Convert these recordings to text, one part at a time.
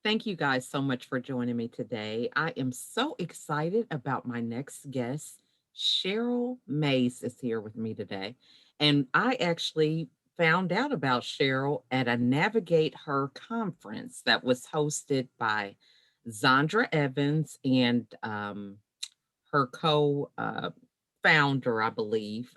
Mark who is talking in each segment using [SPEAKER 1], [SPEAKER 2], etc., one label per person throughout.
[SPEAKER 1] Thank you guys so much for joining me today. I am so excited about my next guest. Cheryl Mays is here with me today. And I actually found out about Cheryl at a Navigate Her conference that was hosted by Zandra Evans and her co founder, I believe,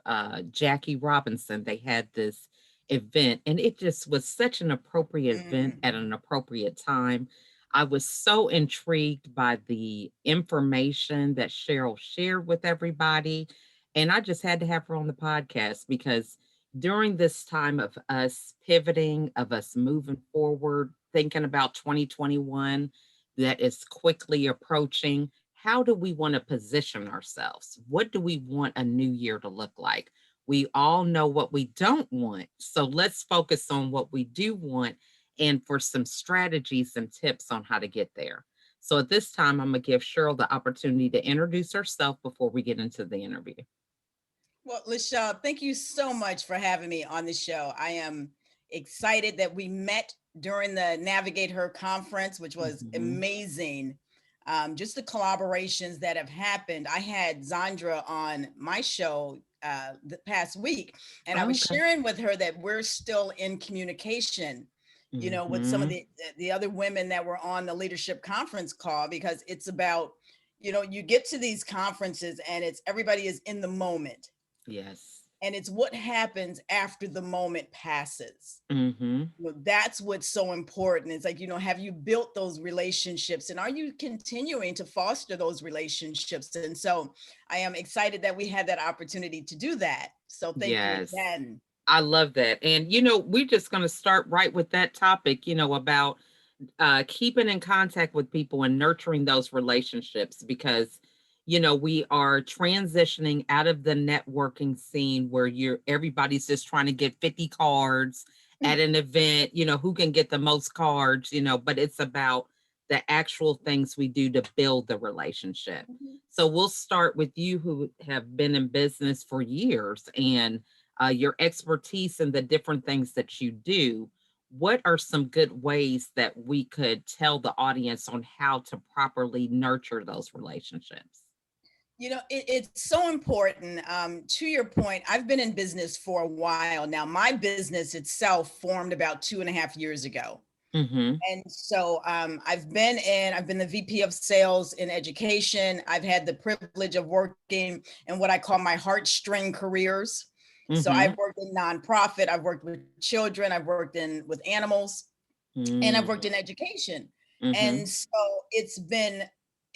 [SPEAKER 1] Jackie Robinson. They had this event, and it just was such an appropriate event at
[SPEAKER 2] Mhm.
[SPEAKER 1] an appropriate time. I was so intrigued by the information that Cheryl shared with everybody. And I just had to have her on the podcast because during this time of us pivoting, of us moving forward, thinking about 2021 that is quickly approaching, how do we want to position ourselves? What do we want a new year to look like? We all know what we don't want. So let's focus on what we do want and for some strategies and tips on how to get there. So at this time, I'm going to give Cheryl the opportunity to introduce herself before we get into the interview.
[SPEAKER 2] Well, Lachelle, thank you so much for having me on the show. I am excited that we met during the Navigate Her conference, which was
[SPEAKER 1] Mhm.
[SPEAKER 2] amazing. Just the collaborations that have happened. I had Zandra on my show the past week, and I was
[SPEAKER 1] Okay.
[SPEAKER 2] sharing with her that we're still in communication, with some of
[SPEAKER 1] Mhm.
[SPEAKER 2] the other women that were on the leadership conference call, because it's about, you get to these conferences and it's everybody is in the moment,
[SPEAKER 1] Yes.
[SPEAKER 2] and it's what happens after the moment passes.
[SPEAKER 1] Mhm.
[SPEAKER 2] That's what's so important. It's like, have you built those relationships, and are you continuing to foster those relationships? And so I am excited that we had that opportunity to do that. So thank you
[SPEAKER 1] Yes.
[SPEAKER 2] again.
[SPEAKER 1] I love that. And we're just going to start right with that topic, about keeping in contact with people and nurturing those relationships because we are transitioning out of the networking scene where everybody's just trying to get 50 cards at an event, who can get the most cards, but it's about the actual things we do to build the relationship.
[SPEAKER 2] Mhm.
[SPEAKER 1] So we'll start with you who have been in business for years and your expertise in the different things that you do. What are some good ways that we could tell the audience on how to properly nurture those relationships?
[SPEAKER 2] It's so important. To your point, I've been in business for a while now. My business itself formed about 2.5 years ago.
[SPEAKER 1] Mhm.
[SPEAKER 2] And so I've been the VP of sales in education. I've had the privilege of working in what I call my heartstring careers. So I've
[SPEAKER 1] Mhm.
[SPEAKER 2] worked in nonprofit, I've worked with children, I've worked in with animals, and I've
[SPEAKER 1] Mm.
[SPEAKER 2] worked in education. And
[SPEAKER 1] Mhm.
[SPEAKER 2] so it's been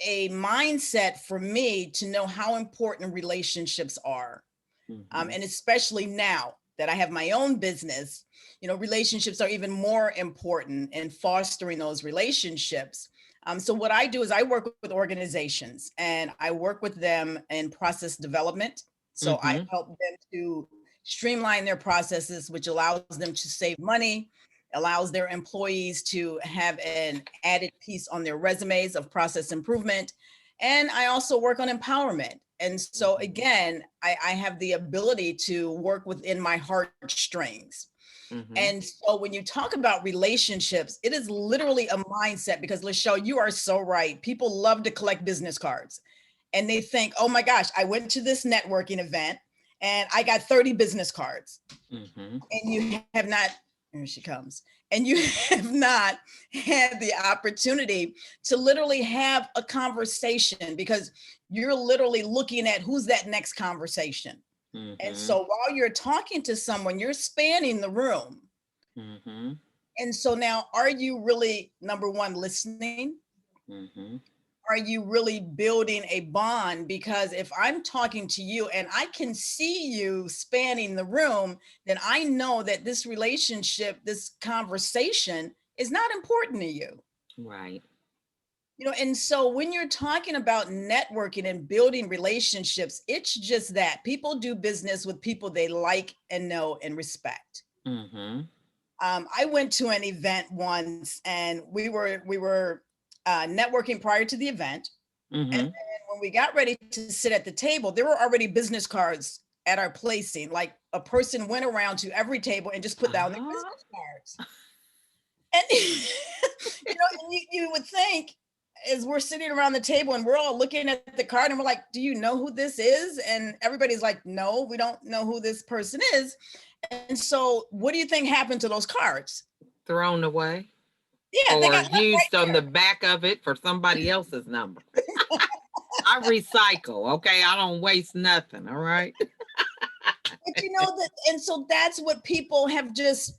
[SPEAKER 2] a mindset for me to know how important relationships are.
[SPEAKER 1] Mhm.
[SPEAKER 2] And especially now that I have my own business, relationships are even more important in fostering those relationships. So what I do is I work with organizations, and I work with them in process development. So I
[SPEAKER 1] Mhm.
[SPEAKER 2] help them to streamline their processes, which allows them to save money, allows their employees to have an added piece on their resumes of process improvement. And I also work on empowerment. And so,
[SPEAKER 1] Mhm.
[SPEAKER 2] again, I have the ability to work within my heartstrings.
[SPEAKER 1] Mhm.
[SPEAKER 2] And so when you talk about relationships, it is literally a mindset, because Lachelle, you are so right. People love to collect business cards, and they think, oh my gosh, I went to this networking event and I got 30 business cards.
[SPEAKER 1] Mhm.
[SPEAKER 2] And you have not, here she comes, and you have not had the opportunity to literally have a conversation, because you're literally looking at who's that next conversation. And
[SPEAKER 1] Mhm.
[SPEAKER 2] so while you're talking to someone, you're spanning the room.
[SPEAKER 1] Mhm.
[SPEAKER 2] And so now, are you really, number one, listening?
[SPEAKER 1] Mhm.
[SPEAKER 2] Are you really building a bond? Because if I'm talking to you and I can see you spanning the room, then I know that this relationship, this conversation is not important to you.
[SPEAKER 1] Right.
[SPEAKER 2] And so when you're talking about networking and building relationships, it's just that people do business with people they like and know and respect.
[SPEAKER 1] Mhm.
[SPEAKER 2] I went to an event once, and we were networking prior to the event, and
[SPEAKER 1] Mhm.
[SPEAKER 2] then when we got ready to sit at the table, there were already business cards at our placing. Like, a person went around to every table and just put down their
[SPEAKER 1] Ah.
[SPEAKER 2] business cards. And and you would think, as we're sitting around the table and we're all looking at the card and we're like, do you know who this is? And everybody's like, no, we don't know who this person is. And so what do you think happened to those cards?
[SPEAKER 1] Thrown away
[SPEAKER 2] Yeah, they
[SPEAKER 1] or
[SPEAKER 2] got left
[SPEAKER 1] used
[SPEAKER 2] right
[SPEAKER 1] on the back of it for somebody else's number. I recycle, okay? I don't waste nothing, all right?
[SPEAKER 2] But that, and so that's what people have just,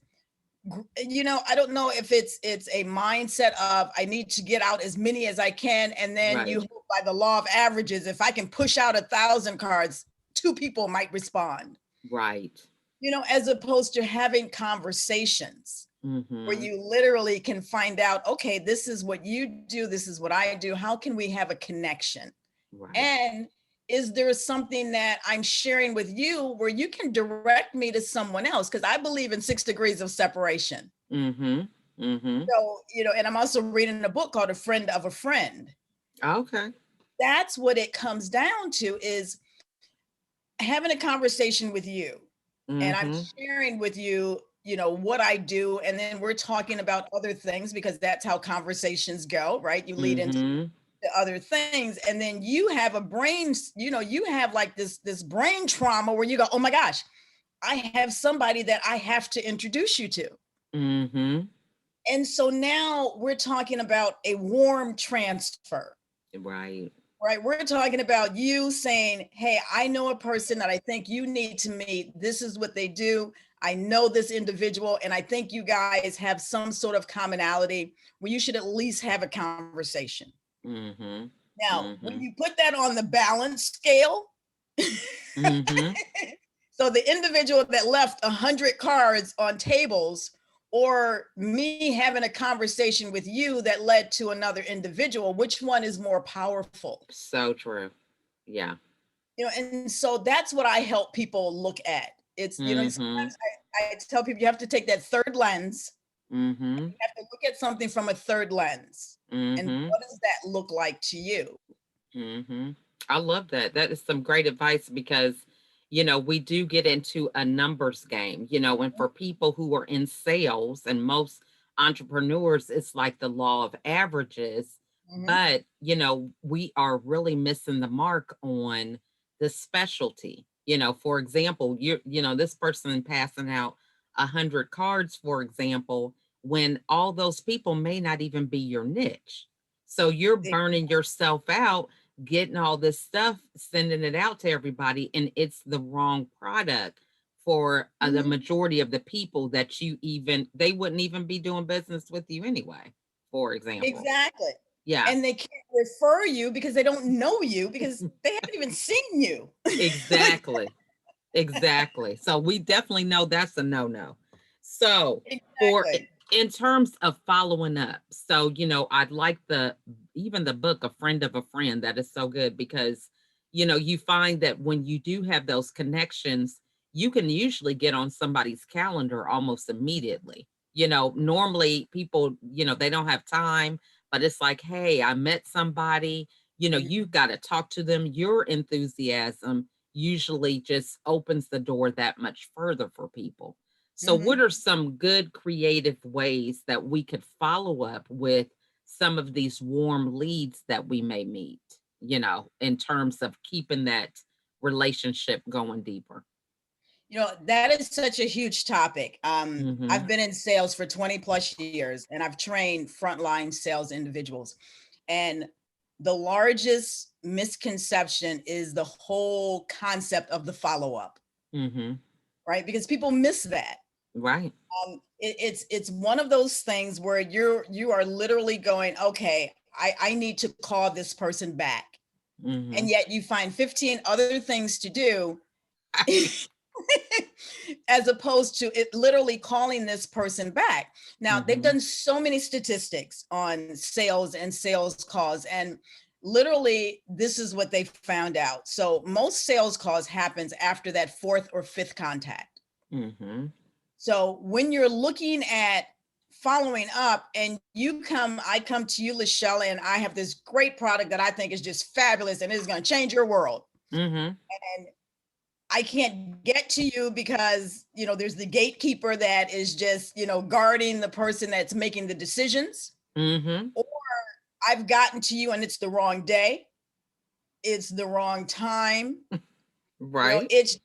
[SPEAKER 2] I don't know if it's a mindset of I need to get out as many as I can, and then you
[SPEAKER 1] Right.
[SPEAKER 2] hope by the law of averages, if I can push out 1,000 cards, 2 people might respond.
[SPEAKER 1] Right.
[SPEAKER 2] As opposed to having conversations where
[SPEAKER 1] Mm-hmm.
[SPEAKER 2] you literally can find out, okay, this is what you do, this is what I do. How can we have a connection?
[SPEAKER 1] Right.
[SPEAKER 2] And is there something that I'm sharing with you where you can direct me to someone else? Because I believe in 6 degrees of separation.
[SPEAKER 1] Mm-hmm. Mm-hmm.
[SPEAKER 2] So, and I'm also reading a book called A Friend of a Friend.
[SPEAKER 1] Okay.
[SPEAKER 2] That's what it comes down to, is having a conversation with you. And I'm
[SPEAKER 1] Mm-hmm.
[SPEAKER 2] sharing with you, what I do. And then we're talking about other things, because that's how conversations go, right? You lead into
[SPEAKER 1] Mm-hmm.
[SPEAKER 2] the other things. And then you have a brain, you have like this brain trauma where you go, oh my gosh, I have somebody that I have to introduce you to.
[SPEAKER 1] Mm-hmm.
[SPEAKER 2] And so now we're talking about a warm transfer,
[SPEAKER 1] Right.
[SPEAKER 2] right? We're talking about you saying, hey, I know a person that I think you need to meet. This is what they do. I know this individual, and I think you guys have some sort of commonality where you should at least have a conversation.
[SPEAKER 1] Mm-hmm.
[SPEAKER 2] Now, when
[SPEAKER 1] Mm-hmm.
[SPEAKER 2] you put that on the balance scale,
[SPEAKER 1] Mm-hmm.
[SPEAKER 2] so the individual that left 100 cards on tables, or me having a conversation with you that led to another individual, which one is more powerful?
[SPEAKER 1] So true. Yeah.
[SPEAKER 2] And so that's what I help people look at. It's,
[SPEAKER 1] Mm-hmm.
[SPEAKER 2] sometimes I tell people you have to take that third lens.
[SPEAKER 1] Mm-hmm.
[SPEAKER 2] You have to look at something from a third lens. And
[SPEAKER 1] Mm-hmm.
[SPEAKER 2] what does that look like to you?
[SPEAKER 1] Mm-hmm. I love that. That is some great advice because, we do get into a numbers game, and for people who are in sales and most entrepreneurs, it's like the law of averages.
[SPEAKER 2] Mhm.
[SPEAKER 1] But, we are really missing the mark on the specialty. For example, this person passing out 100 cards, for example, when all those people may not even be your niche. So you're burning yourself out getting all this stuff, sending it out to everybody, and it's the wrong product for the
[SPEAKER 2] Mhm.
[SPEAKER 1] majority of the people that they wouldn't even be doing business with you anyway, for example.
[SPEAKER 2] Exactly.
[SPEAKER 1] Yeah,
[SPEAKER 2] And they can't refer you because they don't know you, because they haven't even seen you.
[SPEAKER 1] exactly. Exactly. So we definitely know that's a no-no. So for
[SPEAKER 2] Exactly.
[SPEAKER 1] in terms of following up, so I'd like even the book, A Friend of a Friend, that is so good because you find that when you do have those connections, you can usually get on somebody's calendar almost immediately. Normally people, they don't have time, but it's like, hey, I met somebody, you've got to talk to them. Your enthusiasm usually just opens the door that much further for people. So, what
[SPEAKER 2] Mhm.
[SPEAKER 1] are some good creative ways that we could follow up with some of these warm leads that we may meet, in terms of keeping that relationship going deeper?
[SPEAKER 2] That is such a huge topic.
[SPEAKER 1] Mm-hmm.
[SPEAKER 2] I've been in sales for 20 plus years, and I've trained frontline sales individuals. And the largest misconception is the whole concept of the follow up,
[SPEAKER 1] Mm-hmm.
[SPEAKER 2] right? Because people miss that.
[SPEAKER 1] Right.
[SPEAKER 2] It's one of those things where you are literally going, okay, I need to call this person back,
[SPEAKER 1] Mm-hmm.
[SPEAKER 2] and yet you find 15 other things to do. As opposed to it literally calling this person back. Now, they've
[SPEAKER 1] Mm-hmm.
[SPEAKER 2] done so many statistics on sales and sales calls, and literally this is what they found out. So most sales calls happens after that fourth or fifth contact.
[SPEAKER 1] Mm-hmm.
[SPEAKER 2] So when you're looking at following up and I come to you, Lachelle, and I have this great product that I think is just fabulous and is going to change your world.
[SPEAKER 1] Mm-hmm.
[SPEAKER 2] And I can't get to you because, there's the gatekeeper that is just, guarding the person that's making the decisions.
[SPEAKER 1] Mm-hmm.
[SPEAKER 2] Or I've gotten to you and it's the wrong day, it's the wrong time.
[SPEAKER 1] Right.
[SPEAKER 2] It's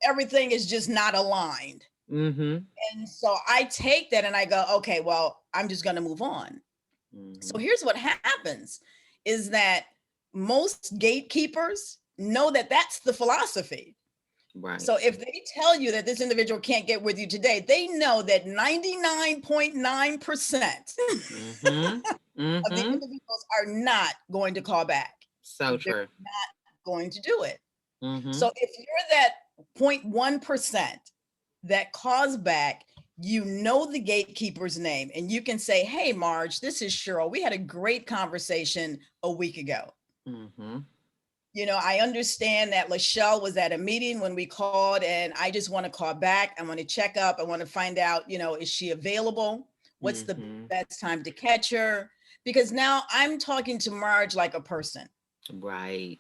[SPEAKER 2] everything is just not aligned.
[SPEAKER 1] Mm-hmm.
[SPEAKER 2] And so I take that and I go, okay, well, I'm just going to move on. So
[SPEAKER 1] Mm-hmm.
[SPEAKER 2] here's what happens is that most gatekeepers know that that's the philosophy.
[SPEAKER 1] Right.
[SPEAKER 2] So if they tell you that this individual can't get with you today, they know that 99.9%
[SPEAKER 1] Mm-hmm.
[SPEAKER 2] of the
[SPEAKER 1] Mm-hmm.
[SPEAKER 2] individuals are not going to call back.
[SPEAKER 1] So
[SPEAKER 2] They're
[SPEAKER 1] true.
[SPEAKER 2] not going to do it.
[SPEAKER 1] Mm-hmm.
[SPEAKER 2] So if you're that 0.1% that calls back, you know the gatekeeper's name, and you can say, hey, Marge, this is Cheryl. We had a great conversation a week ago.
[SPEAKER 1] Mm-hmm.
[SPEAKER 2] I understand that Lachelle was at a meeting when we called, and I just want to call back. I want to check up. I want to find out, is she available? What's the
[SPEAKER 1] Mm-hmm.
[SPEAKER 2] best time to catch her? Because now I'm talking to Marge like a person,
[SPEAKER 1] Right.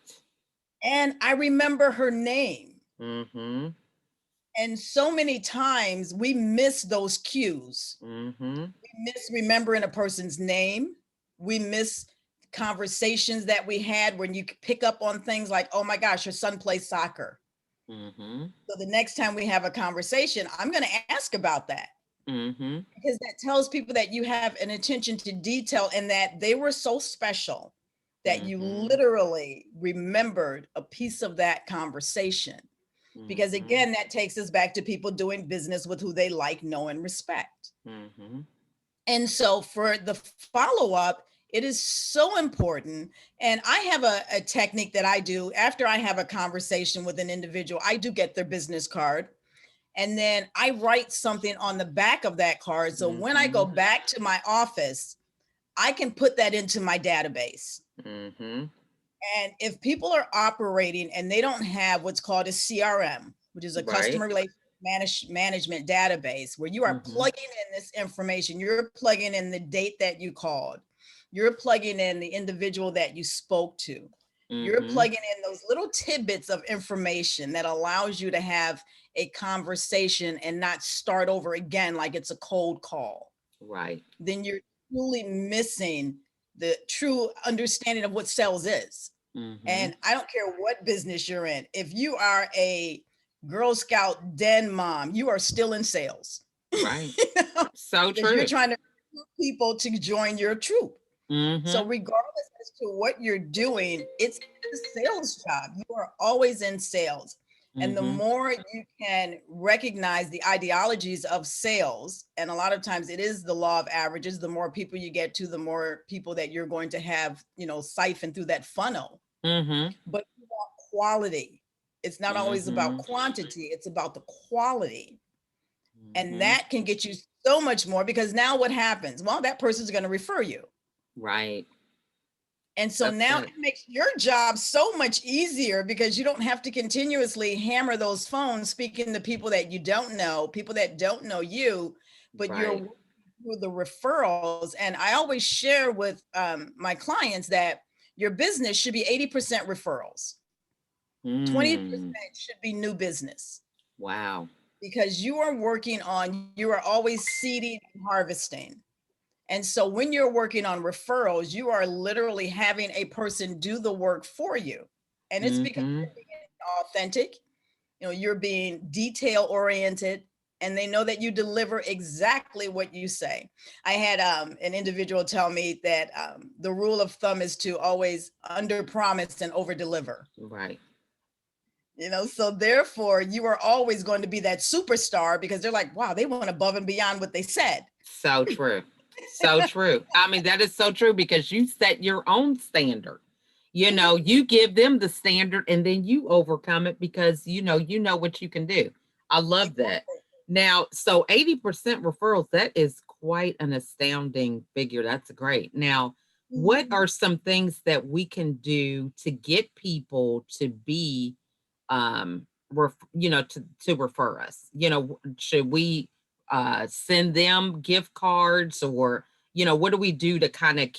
[SPEAKER 2] and I remember her name.
[SPEAKER 1] Mm-hmm.
[SPEAKER 2] And so many times we miss those cues.
[SPEAKER 1] Mm-hmm.
[SPEAKER 2] We miss remembering a person's name. We miss conversations that we had when you pick up on things like, oh my gosh, your son plays soccer.
[SPEAKER 1] Mm-hmm.
[SPEAKER 2] So the next time we have a conversation, I'm going to ask about that,
[SPEAKER 1] Mm-hmm.
[SPEAKER 2] because that tells people that you have an attention to detail and that they were so special that you
[SPEAKER 1] Mm-hmm.
[SPEAKER 2] literally remembered a piece of that conversation. Because
[SPEAKER 1] Mm-hmm.
[SPEAKER 2] again, that takes us back to people doing business with who they like, know, and respect.
[SPEAKER 1] Mm-hmm.
[SPEAKER 2] And so for the follow up, it is so important. And I have a technique that I do after I have a conversation with an individual. I do get their business card. And then I write something on the back of that card. So when I
[SPEAKER 1] Mm-hmm.
[SPEAKER 2] go back to my office, I can put that into my database.
[SPEAKER 1] Mm-hmm.
[SPEAKER 2] And if people are operating and they don't have what's called a CRM, which is a
[SPEAKER 1] Right.
[SPEAKER 2] customer relationship management database, where you are
[SPEAKER 1] Mm-hmm.
[SPEAKER 2] plugging in this information, you're plugging in the date that you called, you're plugging in the individual that you spoke to, you're
[SPEAKER 1] Mm-hmm.
[SPEAKER 2] plugging in those little tidbits of information that allows you to have a conversation and not start over again like it's a cold call.
[SPEAKER 1] Right.
[SPEAKER 2] Then you're truly missing the true understanding of what sales is.
[SPEAKER 1] Mm-hmm.
[SPEAKER 2] And I don't care what business you're in. If you are a Girl Scout den mom, you are still in sales.
[SPEAKER 1] Right.
[SPEAKER 2] you know,
[SPEAKER 1] So
[SPEAKER 2] because you're
[SPEAKER 1] true.
[SPEAKER 2] trying to recruit people to join your troop. So
[SPEAKER 1] Mm-hmm.
[SPEAKER 2] regardless as to what you're doing, it's a sales job. You are always in sales. And the
[SPEAKER 1] Mm-hmm.
[SPEAKER 2] more you can recognize the ideologies of sales, and a lot of times it is the law of averages, the more people you get to, the more people that you're going to have, siphon through that funnel.
[SPEAKER 1] Mm-hmm.
[SPEAKER 2] But you want quality. It's not always about
[SPEAKER 1] Mm-hmm.
[SPEAKER 2] quantity, it's about the quality. And
[SPEAKER 1] Mm-hmm.
[SPEAKER 2] that can get you so much more, because now what happens? Well, that person's going to refer you.
[SPEAKER 1] Right.
[SPEAKER 2] And so
[SPEAKER 1] That's
[SPEAKER 2] now it
[SPEAKER 1] it.
[SPEAKER 2] makes your job so much easier, because you don't have to continuously hammer those phones speaking to people that you don't know, people that don't know you, but you're
[SPEAKER 1] Right.
[SPEAKER 2] working through the referrals. And I always share with my clients that your business should be 80% referrals, 20%
[SPEAKER 1] Mm.
[SPEAKER 2] should be new business,
[SPEAKER 1] Wow.
[SPEAKER 2] because you are always seeding and harvesting. And so when you're working on referrals, you are literally having a person do the work for you. And it's because
[SPEAKER 1] Mm-hmm.
[SPEAKER 2] you're being authentic, you're being detail oriented, and they know that you deliver exactly what you say. I had an individual tell me that the rule of thumb is to always under promise and over deliver.
[SPEAKER 1] Right.
[SPEAKER 2] So therefore you are always going to be that superstar, because they're like, wow, they went above and beyond what they said.
[SPEAKER 1] So true. So true. I mean, that is so true because you set your own standard. You give them the standard and then you overcome it because you know what you can do. I love that.
[SPEAKER 2] Exactly.
[SPEAKER 1] Now, so 80% referrals, that is quite an astounding figure. That's great. Now, what
[SPEAKER 2] Mhm.
[SPEAKER 1] are some things that we can do to get people to be to refer us? Should we send them gift cards, or what do we do to kind of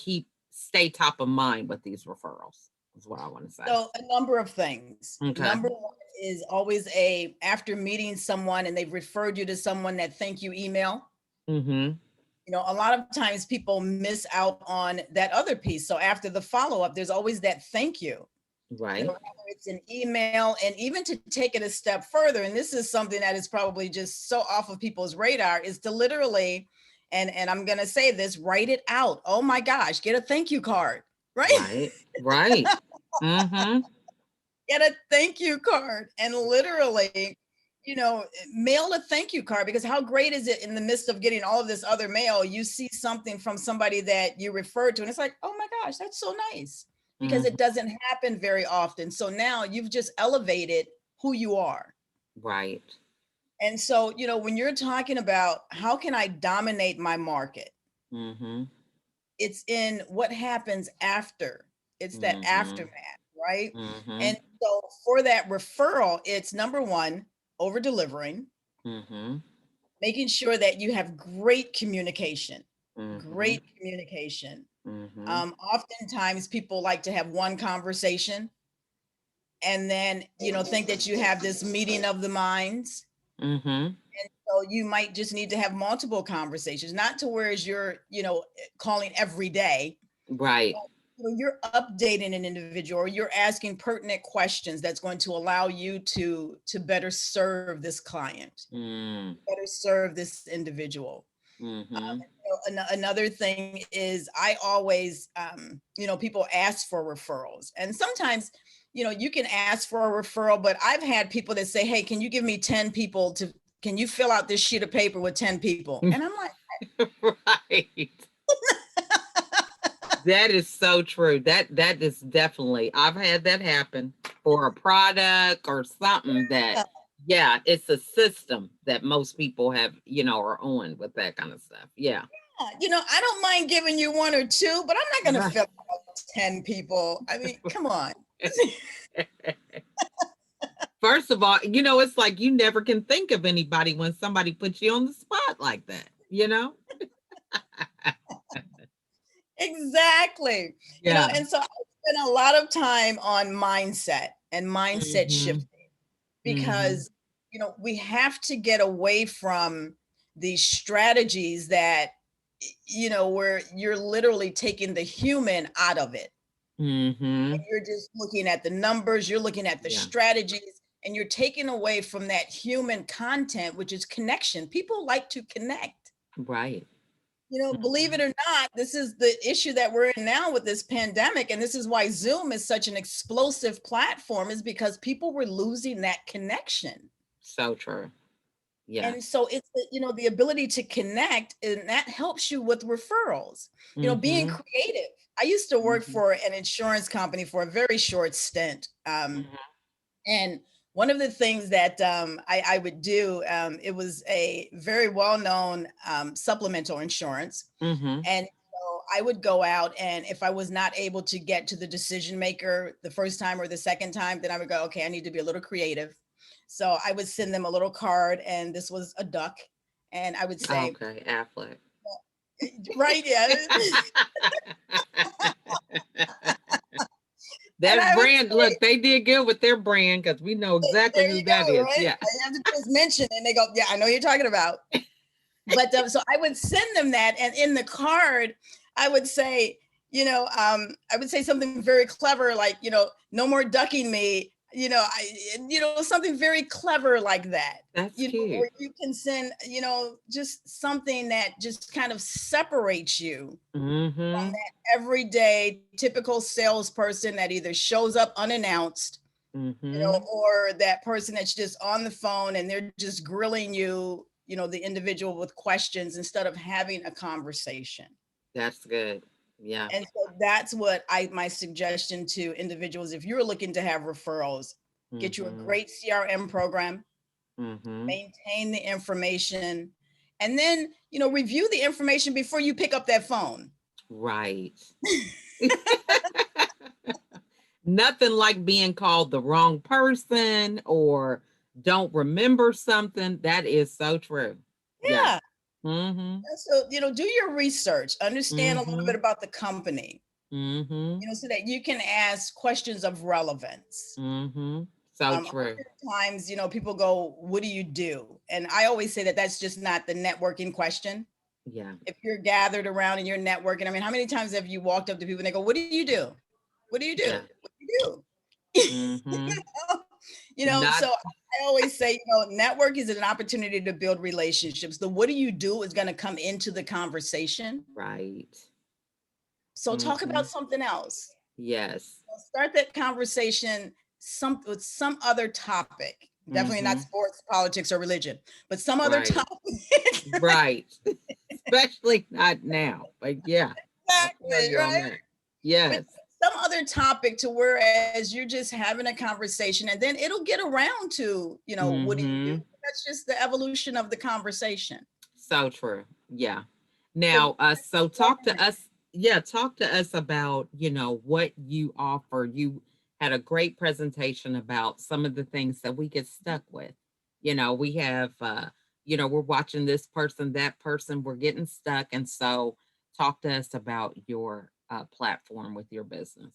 [SPEAKER 1] stay top of mind with these referrals is what I want to say.
[SPEAKER 2] So a number of things.
[SPEAKER 1] Okay.
[SPEAKER 2] Number one is always after meeting someone and they've referred you to someone, that thank you email.
[SPEAKER 1] Mm-hmm.
[SPEAKER 2] A lot of times people miss out on that other piece. So after the follow-up, there's always that thank you.
[SPEAKER 1] Right.
[SPEAKER 2] Whether it's an email, and even to take it a step further, and this is something that is probably just so off of people's radar, is to literally, and I'm going to say this, write it out. Oh my gosh, get a thank you card, right?
[SPEAKER 1] Right. Right. Mm-hmm.
[SPEAKER 2] Get a thank you card and literally, mail a thank you card, because how great is it in the midst of getting all of this other mail, you see something from somebody that you referred to and it's like, oh my gosh, that's so nice, because
[SPEAKER 1] Mm-hmm.
[SPEAKER 2] it doesn't happen very often. So now you've just elevated who you are.
[SPEAKER 1] Right.
[SPEAKER 2] And so, when you're talking about how can I dominate my market,
[SPEAKER 1] Mm-hmm.
[SPEAKER 2] it's in what happens after. It's that
[SPEAKER 1] Mm-hmm.
[SPEAKER 2] aftermath, right?
[SPEAKER 1] Mm-hmm.
[SPEAKER 2] And so for that referral, it's number one, over delivering,
[SPEAKER 1] Mm-hmm.
[SPEAKER 2] making sure that you have great communication.
[SPEAKER 1] Mm-hmm.
[SPEAKER 2] Great communication.
[SPEAKER 1] Mm-hmm.
[SPEAKER 2] Oftentimes people like to have one conversation and then, think that you have this meeting of the minds.
[SPEAKER 1] Mm-hmm.
[SPEAKER 2] So you might just need to have multiple conversations, not to where you're, calling every day.
[SPEAKER 1] Right.
[SPEAKER 2] You're updating an individual, or you're asking pertinent questions that's going to allow you to better serve this client,
[SPEAKER 1] Mm.
[SPEAKER 2] better serve this individual.
[SPEAKER 1] Mm-hmm.
[SPEAKER 2] Another thing is I always, people ask for referrals, and sometimes, you can ask for a referral, but I've had people that say, hey, can you give me 10 people can you fill out this sheet of paper with 10 people? And I'm like,
[SPEAKER 1] Right. That is so true. That is definitely, I've had that happen for a product or something that,
[SPEAKER 2] yeah,
[SPEAKER 1] yeah, it's a system that most people have, are on with that kind of stuff. Yeah.
[SPEAKER 2] I don't mind giving you one or two, but I'm not going to
[SPEAKER 1] Right.
[SPEAKER 2] fill out 10 people. I mean, come on.
[SPEAKER 1] First of all, it's like you never can think of anybody when somebody puts you on the spot like that?
[SPEAKER 2] Exactly.
[SPEAKER 1] Yeah.
[SPEAKER 2] And so I spend a lot of time on mindset and mindset
[SPEAKER 1] Mm-hmm.
[SPEAKER 2] shift,
[SPEAKER 1] Mm-hmm.
[SPEAKER 2] because we have to get away from these strategies that where you're literally taking the human out of it.
[SPEAKER 1] Mm-hmm.
[SPEAKER 2] You're just looking at the numbers, you're looking at the
[SPEAKER 1] Yeah.
[SPEAKER 2] strategies, and you're taking away from that human content, which is connection. People like to connect.
[SPEAKER 1] Right.
[SPEAKER 2] Believe it or not, this is the issue that we're in now with this pandemic. And this is why Zoom is such an explosive platform, is because people were losing that connection.
[SPEAKER 1] So true. Yeah.
[SPEAKER 2] And so it's the ability to connect, and that helps you with referrals. Being
[SPEAKER 1] Mm-hmm.
[SPEAKER 2] creative. I used to work
[SPEAKER 1] Mm-hmm.
[SPEAKER 2] for an insurance company for a very short stint.
[SPEAKER 1] Mm-hmm.
[SPEAKER 2] And one of the things that I would do, it was a very well-known supplemental insurance.
[SPEAKER 1] Mm-hmm.
[SPEAKER 2] And so I would go out, and if I was not able to get to the decision maker the first time or the second time, then I would go, okay, I need to be a little creative. So I would send them a little card, and this was a duck. And I would say,
[SPEAKER 1] Okay, Affleck.
[SPEAKER 2] right, yeah. And
[SPEAKER 1] That's
[SPEAKER 2] I would
[SPEAKER 1] brand.
[SPEAKER 2] say,
[SPEAKER 1] Look, they did good with their brand because we know exactly
[SPEAKER 2] there
[SPEAKER 1] who
[SPEAKER 2] you
[SPEAKER 1] that
[SPEAKER 2] go,
[SPEAKER 1] is.
[SPEAKER 2] right?
[SPEAKER 1] Yeah.
[SPEAKER 2] I have to just mention, and they go, yeah, I know you're talking about. But so I would send them that, and in the card, I would say, I would say something very clever, like, no more ducking me, something very clever like that.
[SPEAKER 1] That's
[SPEAKER 2] Or
[SPEAKER 1] cute.
[SPEAKER 2] you can send, just something that just kind of separates you from
[SPEAKER 1] Mm-hmm.
[SPEAKER 2] that everyday typical salesperson that either shows up unannounced,
[SPEAKER 1] Mm-hmm.
[SPEAKER 2] or that person that's just on the phone and they're just grilling you, the individual with questions instead of having a conversation.
[SPEAKER 1] That's good. Yeah.
[SPEAKER 2] And so that's what my suggestion to individuals, if you're looking to have referrals, get you a
[SPEAKER 1] Mm-hmm.
[SPEAKER 2] great CRM program,
[SPEAKER 1] Mm-hmm.
[SPEAKER 2] maintain the information, and then, review the information before you pick up that phone.
[SPEAKER 1] Right. Nothing like being called the wrong person or don't remember something. That is so true. Yeah.
[SPEAKER 2] Yeah.
[SPEAKER 1] Mm-hmm.
[SPEAKER 2] So, do your research, understand a little
[SPEAKER 1] Mm-hmm.
[SPEAKER 2] bit about the company,
[SPEAKER 1] Mm-hmm.
[SPEAKER 2] so that you can ask questions of relevance.
[SPEAKER 1] Mm-hmm. So true.
[SPEAKER 2] Oftentimes, people go, what do you do? And I always say that that's just not the networking question.
[SPEAKER 1] Yeah.
[SPEAKER 2] If you're gathered around and you're networking, I mean, how many times have you walked up to people and they go, "What do you do? What do you do?
[SPEAKER 1] Yeah.
[SPEAKER 2] What do you do?"
[SPEAKER 1] Mm-hmm.
[SPEAKER 2] So
[SPEAKER 1] Not
[SPEAKER 2] I always say, network is an opportunity to build relationships. The what do you do is going to come into the conversation.
[SPEAKER 1] right.
[SPEAKER 2] So talk
[SPEAKER 1] Mm-hmm.
[SPEAKER 2] about something else.
[SPEAKER 1] Yes.
[SPEAKER 2] Start that conversation with some other topic. Definitely not
[SPEAKER 1] Mm-hmm.
[SPEAKER 2] sports, politics, or religion, but some other
[SPEAKER 1] Right.
[SPEAKER 2] topic.
[SPEAKER 1] Right. Especially not now. But yeah, I feel
[SPEAKER 2] Exactly,
[SPEAKER 1] you on
[SPEAKER 2] right?
[SPEAKER 1] that.
[SPEAKER 2] But
[SPEAKER 1] Yes.
[SPEAKER 2] some other topic to whereas you're just having a conversation and then it'll get around to, what do you do?
[SPEAKER 1] Mm-hmm.
[SPEAKER 2] That's just the evolution of the conversation.
[SPEAKER 1] So true. Yeah.
[SPEAKER 2] So
[SPEAKER 1] Now, so
[SPEAKER 2] go
[SPEAKER 1] talk to
[SPEAKER 2] ahead.
[SPEAKER 1] us. Yeah, talk to us about, what you offer. You had a great presentation about some of the things that we get stuck with. We have, we're watching this person, that person, we're getting stuck. And so talk to us about your platform with your business.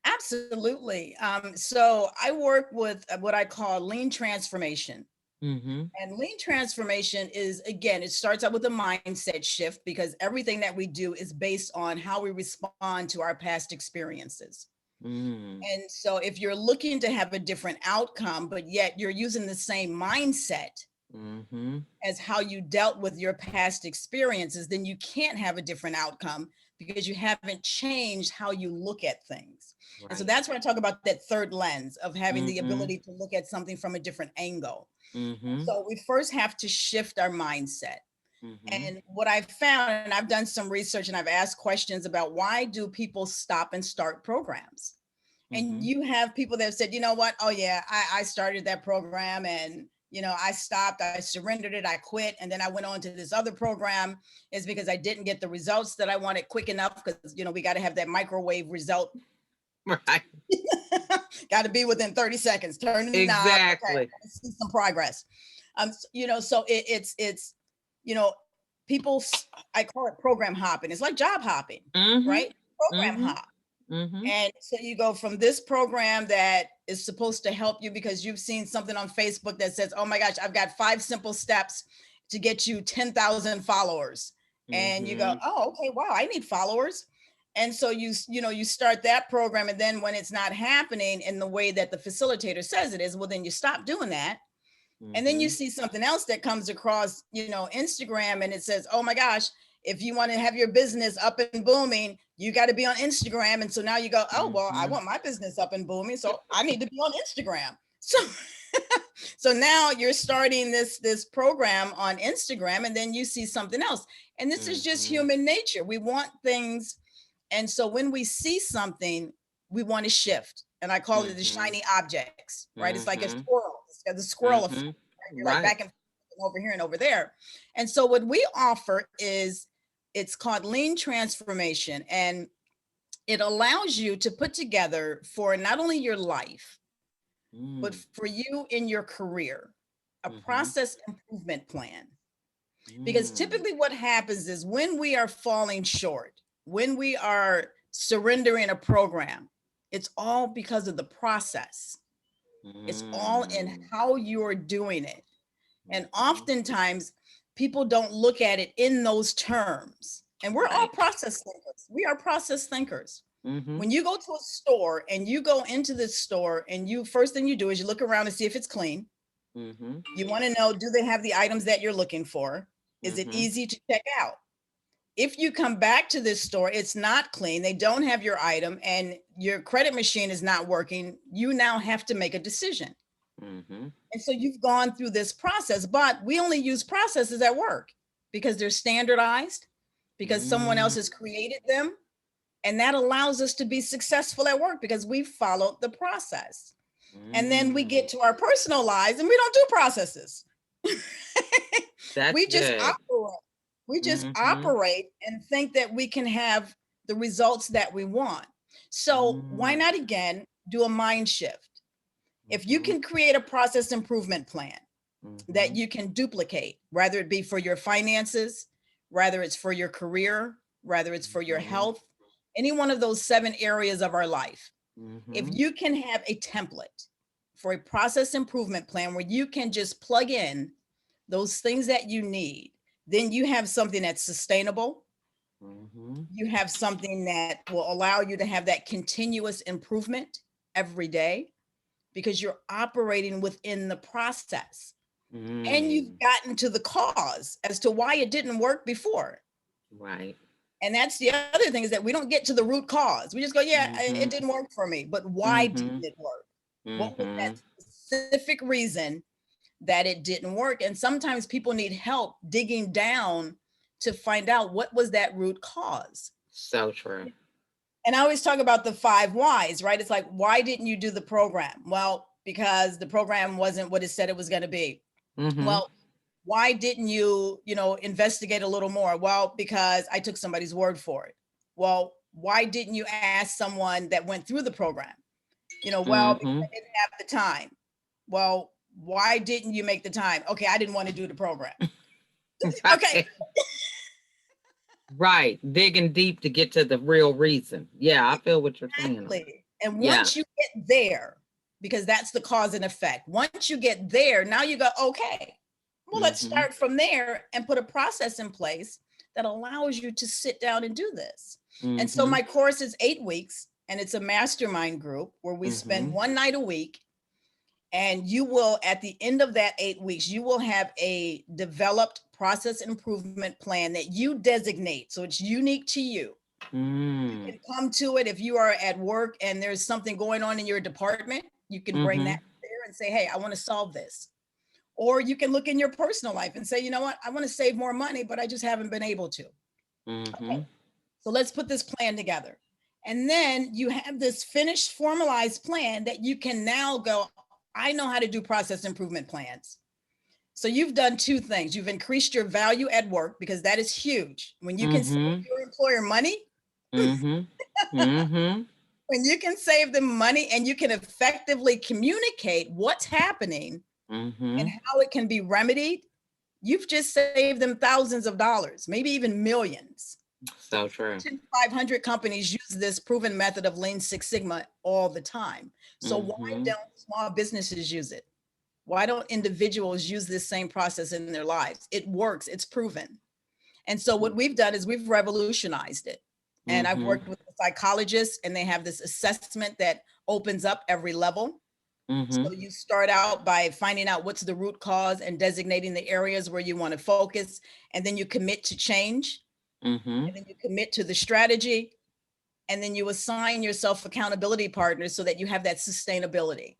[SPEAKER 2] Absolutely. So I work with what I call lean transformation.
[SPEAKER 1] Mm-hmm.
[SPEAKER 2] And lean transformation is, again, it starts out with a mindset shift because everything that we do is based on how we respond to our past experiences.
[SPEAKER 1] Mm,
[SPEAKER 2] And so if you're looking to have a different outcome, but yet you're using the same mindset
[SPEAKER 1] mm-hmm.
[SPEAKER 2] as how you dealt with your past experiences, then you can't have a different outcome because you haven't changed how you look at things. And so
[SPEAKER 1] Right.
[SPEAKER 2] that's where I talk about that third lens of having the
[SPEAKER 1] Mm-hmm.
[SPEAKER 2] ability to look at something from a different angle. And
[SPEAKER 1] Mm-hmm.
[SPEAKER 2] so we first have to shift our mindset.
[SPEAKER 1] Mm-hmm.
[SPEAKER 2] And what I've found, and I've done some research and I've asked questions about why do people stop and start programs? And
[SPEAKER 1] Mm-hmm.
[SPEAKER 2] you have people that have said, you know what? Oh yeah, I started that program and I stopped, I surrendered it, I quit, and then I went on to this other program. Is because I didn't get the results that I wanted quick enough because we got to have that microwave result.
[SPEAKER 1] Right.
[SPEAKER 2] Got to be within 30 seconds. Turn the knob. Okay,
[SPEAKER 1] Exactly.
[SPEAKER 2] see some progress. So it's you know, people. I call it program hopping. It's like job hopping,
[SPEAKER 1] Mhm.
[SPEAKER 2] right? Program
[SPEAKER 1] Mhm.
[SPEAKER 2] hop.
[SPEAKER 1] Mhm.
[SPEAKER 2] And so you go from this program that is supposed to help you because you've seen something on Facebook that says, oh my gosh, I've got 5 simple steps to get you 10,000 followers. And you go,
[SPEAKER 1] Mhm.
[SPEAKER 2] oh, okay, wow, I need followers. And so you start that program. And then when it's not happening in the way that the facilitator says it is, well, then you stop doing that. And then you
[SPEAKER 1] Mhm.
[SPEAKER 2] see something else that comes across, Instagram, and it says, oh my gosh, if you want to have your business up and booming, you got to be on Instagram. And so now you go, oh, well, I
[SPEAKER 1] Mhm.
[SPEAKER 2] want my business up and booming. So I need to be on Instagram. So so now you're starting this program on Instagram and then you see something else. And this is just
[SPEAKER 1] Mhm.
[SPEAKER 2] human nature. We want things. And so when we see something, we want to shift. And I call it the
[SPEAKER 1] Mhm.
[SPEAKER 2] shiny objects, right? It's like a
[SPEAKER 1] Mhm.
[SPEAKER 2] squirrel. It's got the squirrel effect.
[SPEAKER 1] Mhm.
[SPEAKER 2] Right? You're like
[SPEAKER 1] Right.
[SPEAKER 2] back and forth over here and over there. And so what we offer is it's called lean transformation. And it allows you to put together for not only your life, but
[SPEAKER 1] Mm.
[SPEAKER 2] for you in your career, a
[SPEAKER 1] Mhm.
[SPEAKER 2] process improvement plan. Because
[SPEAKER 1] Mm.
[SPEAKER 2] typically what happens is when we are falling short, when we are surrendering a program, it's all because of the process. It's all in
[SPEAKER 1] Mm.
[SPEAKER 2] how you're doing it. And
[SPEAKER 1] Mhm.
[SPEAKER 2] oftentimes people don't look at it in those terms. And we're all
[SPEAKER 1] Right.
[SPEAKER 2] process thinkers. We are process thinkers.
[SPEAKER 1] Mhm.
[SPEAKER 2] When you go to a store and you go into this store and you first thing you do is you look around and see if it's clean.
[SPEAKER 1] Mhm.
[SPEAKER 2] You want to know, do they have the items that you're looking for? Is it
[SPEAKER 1] Mhm.
[SPEAKER 2] easy to check out? If you come back to this store, it's not clean, they don't have your item, and your credit machine is not working, you now have to make a decision.
[SPEAKER 1] Mhm.
[SPEAKER 2] And so you've gone through this process, but we only use processes at work because they're standardized, because someone else
[SPEAKER 1] Mm.
[SPEAKER 2] has created them. And that allows us to be successful at work because we followed the process. And then we
[SPEAKER 1] Mm.
[SPEAKER 2] get to our personal lives and we don't do processes.
[SPEAKER 1] That's
[SPEAKER 2] we just
[SPEAKER 1] good.
[SPEAKER 2] operate. We just
[SPEAKER 1] Mhm.
[SPEAKER 2] operate and think that we can have the results that we want. So why
[SPEAKER 1] Mm.
[SPEAKER 2] not again do a mind shift? If you
[SPEAKER 1] Mhm.
[SPEAKER 2] can create a process improvement plan that
[SPEAKER 1] Mhm.
[SPEAKER 2] you can duplicate, whether it be for your finances, whether it's for your career, whether it's for your
[SPEAKER 1] Mhm.
[SPEAKER 2] health, any one of those 7 areas of our life, if
[SPEAKER 1] Mhm.
[SPEAKER 2] you can have a template for a process improvement plan where you can just plug in those things that you need, then you have something that's sustainable.
[SPEAKER 1] Mm-hmm.
[SPEAKER 2] You have something that will allow you to have that continuous improvement every day because you're operating within the process. And you've
[SPEAKER 1] Mm.
[SPEAKER 2] gotten to the cause as to why it didn't work before.
[SPEAKER 1] Right.
[SPEAKER 2] And that's the other thing, is that we don't get to the root cause. We just go, yeah,
[SPEAKER 1] Mm-hmm.
[SPEAKER 2] it didn't work for me. But why didn't
[SPEAKER 1] Mm-hmm.
[SPEAKER 2] it work? What was
[SPEAKER 1] Mm-hmm.
[SPEAKER 2] that specific reason that it didn't work? And sometimes people need help digging down to find out what was that root cause.
[SPEAKER 1] So true.
[SPEAKER 2] And I always talk about the 5 whys, right? It's like, why didn't you do the program? Well, because the program wasn't what it said it was going to be.
[SPEAKER 1] Mm-hmm.
[SPEAKER 2] Well, why didn't you, investigate a little more? Well, because I took somebody's word for it. Well, why didn't you ask someone that went through the program? Well, because
[SPEAKER 1] Mm-hmm.
[SPEAKER 2] I didn't have the time. Well, why didn't you make the time? Okay, I didn't want to do the program. Okay,
[SPEAKER 1] Right. Right. Digging deep to get to the real reason. Yeah, I feel what you're saying on that.
[SPEAKER 2] exactly. And
[SPEAKER 1] Yeah.
[SPEAKER 2] once you get there, because that's the cause and effect, once you get there, now you go, okay, well, let's
[SPEAKER 1] Mm-hmm.
[SPEAKER 2] start from there and put a process in place that allows you to sit down and do this. And so
[SPEAKER 1] Mm-hmm.
[SPEAKER 2] my course is 8 weeks, and it's a mastermind group where we spend
[SPEAKER 1] Mm-hmm.
[SPEAKER 2] one night a week. And you will, at the end of that 8 weeks, you will have a developed process improvement plan that you designate. So it's unique to you. You
[SPEAKER 1] Mm.
[SPEAKER 2] can come to it if you are at work and there's something going on in your department. You can bring
[SPEAKER 1] Mm-hmm.
[SPEAKER 2] that there and say, hey, I want to solve this. Or you can look in your personal life and say, you know what, I want to save more money, but I just haven't been able to.
[SPEAKER 1] Mm-hmm.
[SPEAKER 2] So let's put this plan together. And then you have this finished, formalized plan that you can now go, I know how to do process improvement plans. So you've done 2 things. You've increased your value at work, because that is huge. When you can save
[SPEAKER 1] Mm-hmm.
[SPEAKER 2] your employer money,
[SPEAKER 1] Mm-hmm. Mm-hmm.
[SPEAKER 2] when you can save them money and you can effectively communicate what's happening
[SPEAKER 1] Mm-hmm.
[SPEAKER 2] and how it can be remedied, you've just saved them thousands of dollars, maybe even millions.
[SPEAKER 1] So true.
[SPEAKER 2] 500 companies use this proven method of Lean Six Sigma all the time. So why
[SPEAKER 1] Mm-hmm.
[SPEAKER 2] don't small businesses use it? Why don't individuals use this same process in their lives? It works, it's proven. And so what we've done is we've revolutionized it. And I've
[SPEAKER 1] Mm-hmm.
[SPEAKER 2] worked with psychologists, and they have this assessment that opens up every level.
[SPEAKER 1] Mm-hmm.
[SPEAKER 2] So you start out by finding out what's the root cause and designating the areas where you want to focus. And then you commit to change.
[SPEAKER 1] Mm-hmm.
[SPEAKER 2] And then you commit to the strategy. And then you assign yourself accountability partners so that you have that sustainability.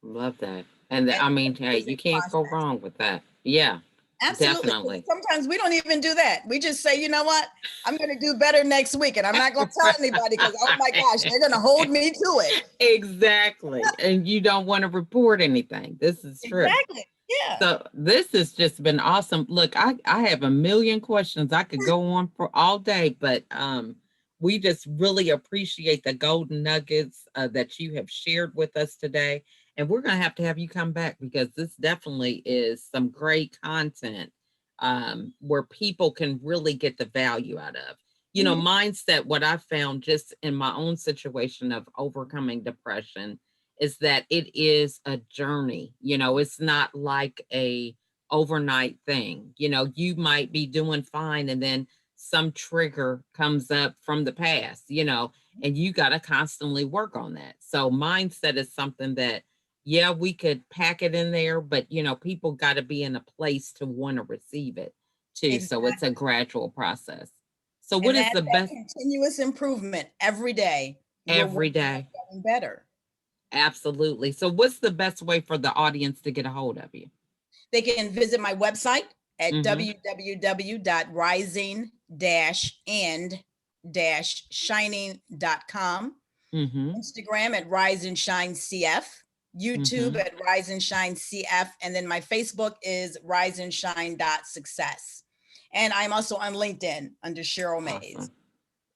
[SPEAKER 1] Love that. And
[SPEAKER 2] And
[SPEAKER 1] I mean, hey,
[SPEAKER 2] it's a
[SPEAKER 1] you can't go
[SPEAKER 2] process.
[SPEAKER 1] wrong with that. Yeah,
[SPEAKER 2] Absolutely.
[SPEAKER 1] definitely.
[SPEAKER 2] Sometimes we don't even do that. We just say, you know what? I'm going to do better next week. And I'm not going to tell anybody, because, oh my gosh, they're going to hold me to it.
[SPEAKER 1] Exactly. And you don't want to report anything. This is true.
[SPEAKER 2] Exactly. Yeah.
[SPEAKER 1] So this has just been awesome. Look, I have a million questions. I could go on for all day, but we just really appreciate the golden nuggets that you have shared with us today. And we're going to have you come back, because this definitely is some great content where people can really get the value out of. You know,
[SPEAKER 2] Mhm.
[SPEAKER 1] mindset, what I found just in my own situation of overcoming depression is that it is a journey. You know, it's not like a overnight thing. You know, you might be doing fine, and then some trigger comes up from the past, and you got to constantly work on that. So mindset is something that, yeah, we could pack it in there, but people got to be in a place to want to receive it too. So it's a
[SPEAKER 2] Exactly.
[SPEAKER 1] gradual process. So what
[SPEAKER 2] And
[SPEAKER 1] is
[SPEAKER 2] that,
[SPEAKER 1] the
[SPEAKER 2] that
[SPEAKER 1] best?
[SPEAKER 2] continuous improvement every day, you're
[SPEAKER 1] Every
[SPEAKER 2] working
[SPEAKER 1] day?
[SPEAKER 2] on getting better.
[SPEAKER 1] Absolutely. So what's the best way for the audience to get a hold of you?
[SPEAKER 2] They can visit my website at
[SPEAKER 1] Mm-hmm.
[SPEAKER 2] www.rising-and-shining.com,
[SPEAKER 1] Mm-hmm.
[SPEAKER 2] Instagram at Rise and Shine CF, YouTube
[SPEAKER 1] Mm-hmm.
[SPEAKER 2] at Rise and Shine CF, and then my Facebook is Rise and Shine Success. And I'm also on LinkedIn under Cheryl Mays.
[SPEAKER 1] Awesome.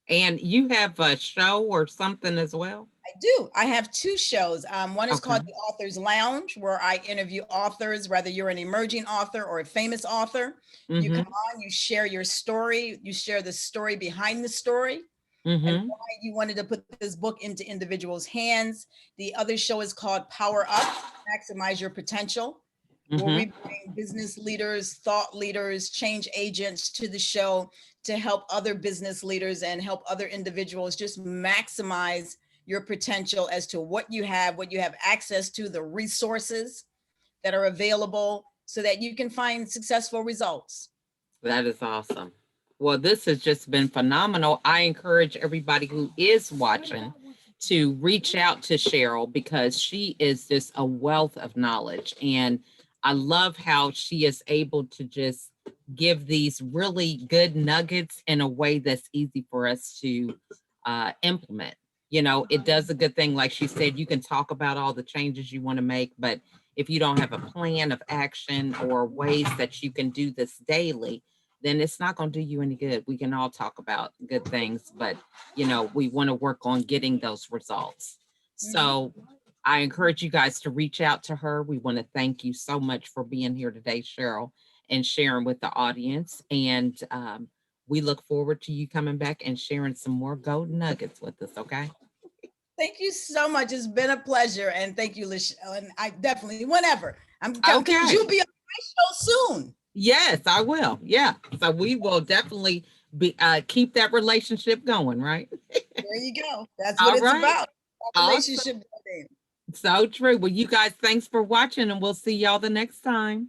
[SPEAKER 1] And you have a show or something as well?
[SPEAKER 2] I do. I have 2 shows. One is
[SPEAKER 1] Okay.
[SPEAKER 2] called The Author's Lounge, where I interview authors, whether you're an emerging author or a famous author. You come
[SPEAKER 1] Mm-hmm.
[SPEAKER 2] on, you share your story, you share the story behind the story, and
[SPEAKER 1] Mm-hmm.
[SPEAKER 2] why you wanted to put this book into individuals' hands. The other show is called Power Up, Maximize Your Potential. where we
[SPEAKER 1] Mm-hmm.
[SPEAKER 2] bring business leaders, thought leaders, change agents to the show to help other business leaders and help other individuals just maximize your potential as to what you have access to, the resources that are available so that you can find successful results.
[SPEAKER 1] That is awesome. Well, this has just been phenomenal. I encourage everybody who is watching to reach out to Cheryl because she is just a wealth of knowledge. And I love how she is able to just give these really good nuggets in a way that's easy for us to implement. You know, it does a good thing. Like she said, you can talk about all the changes you want to make, but if you don't have a plan of action or ways that you can do this daily, then it's not going to do you any good. We can all talk about good things, but we want to work on getting those results.
[SPEAKER 2] Mhm.
[SPEAKER 1] So I encourage you guys to reach out to her. We want to thank you so much for being here today, Cheryl, and sharing with the audience. And we look forward to you coming back and sharing some more golden nuggets with us. Okay.
[SPEAKER 2] Thank you so much. It's been a pleasure. And thank you, Lachelle. And I definitely, whenever, I'm because
[SPEAKER 1] Okay.
[SPEAKER 2] you'll be on my show soon.
[SPEAKER 1] Yes, I will. Yeah. So we will definitely be keep that relationship going, right?
[SPEAKER 2] There you go. That's what
[SPEAKER 1] All
[SPEAKER 2] it's
[SPEAKER 1] right.
[SPEAKER 2] about.
[SPEAKER 1] Awesome.
[SPEAKER 2] Relationship building.
[SPEAKER 1] So true. Well, you guys, thanks for watching, and we'll see y'all the next time.